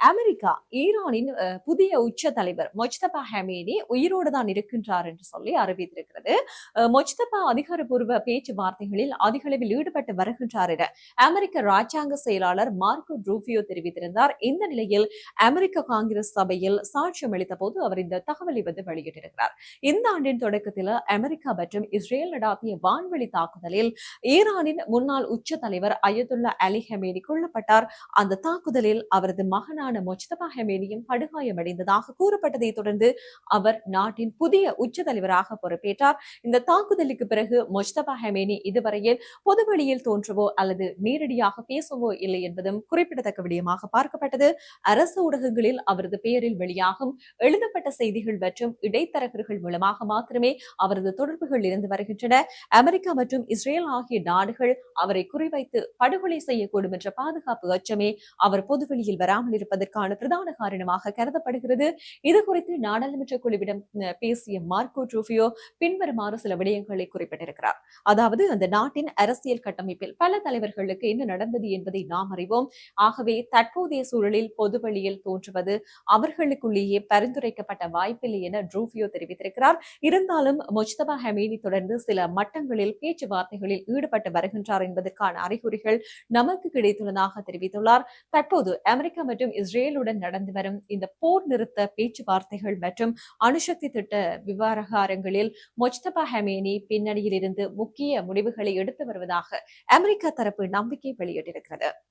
America ஈரானின் புதிய உச்ச தலைவர் மொஜ்தபா ஹமீனி உயிரோடு தான் இருக்கின்றார் என்று சொல்லி அறிவித்திருக்கிறது. மொஜ்தபா அதிகாரப்பூர்வ பேச்சுவார்த்தைகளில் அதிகளவில் ஈடுபட்டு வருகின்றார் என அமெரிக்க ராஜாங்க செயலாளர் மார்க்கோ ரூபியோ தெரிவித்திருந்தார். இந்த நிலையில் அமெரிக்க காங்கிரஸ் சபையில் சாட்சியம் அளித்த போது அவர் இந்த தகவலை வெளியிட்டிருக்கிறார். இந்த ஆண்டின் தொடக்கத்தில் அமெரிக்கா மற்றும் இஸ்ரேல் நடாத்திய வான்வெளி தாக்குதலில் ஈரானின் முன்னாள் உச்ச தலைவர் அயதுல்லா அலி ஹமேனி கொல்லப்பட்டார். அந்த தாக்குதலில் அவரது மகனான மொஜ்தபா ஹமேனியும் படுகாயமடைந்ததாக கூறப்பட்டதை தொடர்ந்து அவர் நாட்டின் புதிய உச்ச தலைவராக பொறுப்பேற்றார். இந்த தாக்குதலுக்கு பிறகு மொஜ்தபா ஹமேனி இதுவரையில் பொதுவெளியில் தோன்றவோ அல்லது நேரடியாக பேசவோ இல்லை என்பதும் குறிப்பிடத்தக்க விடயமாக பார்க்கப்பட்டது. அரசு ஊடகங்களில் அவரது பெயரில் வெளியாகும் எழுதப்பட்ட செய்திகள் மற்றும் இடைத்தரகர்கள் மூலமாக மாத்திரமே அவரது தொடர்புகள் இருந்து வருகின்றன. அமெரிக்கா மற்றும் இஸ்ரேல் ஆகிய நாடுகள் அவரை குறிவைத்து படுகொலை செய்யக்கூடும் என்ற பாதுகாப்பு அச்சமே அவர் பொதுவெளியில் வராமல் இருப்பதற்கான பிரதான காரணமாக கருதப்படுகிறது. இது குறித்து நாடாளுமன்ற குழுவிடம் பேசிய மார்க்கோ ரூபியோ பின்வருமாறு சில விடயங்களை குறிப்பிட்டிருக்கிறார். அதாவது, அந்த நாட்டின் அரசியல் கட்டமைப்பில் பல தலைவர்களுக்கு என்ன நடந்தது என்பதை நாம் அறிவோம். ஆகவே தற்போதைய சூழலில் பொதுவெளியில் தோன்றுவது அவர்களுக்குள்ளேயே பரிந்துரைக்கப்பட்ட வாய்ப்பில்லை என ரூபியோ தெரிவித்திருக்கிறார். இருந்தாலும் மொஜ்தபா ஹமீனி தொடர்ந்து சில மட்டங்களில் பேச்சுவார்த்தைகளில் ஈடுபட்டு வருகின்றார் என்பதற்கான அறிகுறிகள் நமக்கு கிடைத்துள்ளதாக தெரிவித்துள்ளார். தற்போது அமெரிக்கா மற்றும் இஸ்ரேலுடன் நடந்து வரும் இந்த போர் நிறுத்த பேச்சுவார்த்தைகள் மற்றும் அணுசக்தி திட்ட விவகாரங்களில் மொஜ்தபா ஹமேனி பின்னணியில் இருந்து முக்கிய முடிவுகளை எடுத்து வருவதாக அமெரிக்கா தரப்பு நம்பிக்கை வெளியிட்டிருக்கிறது.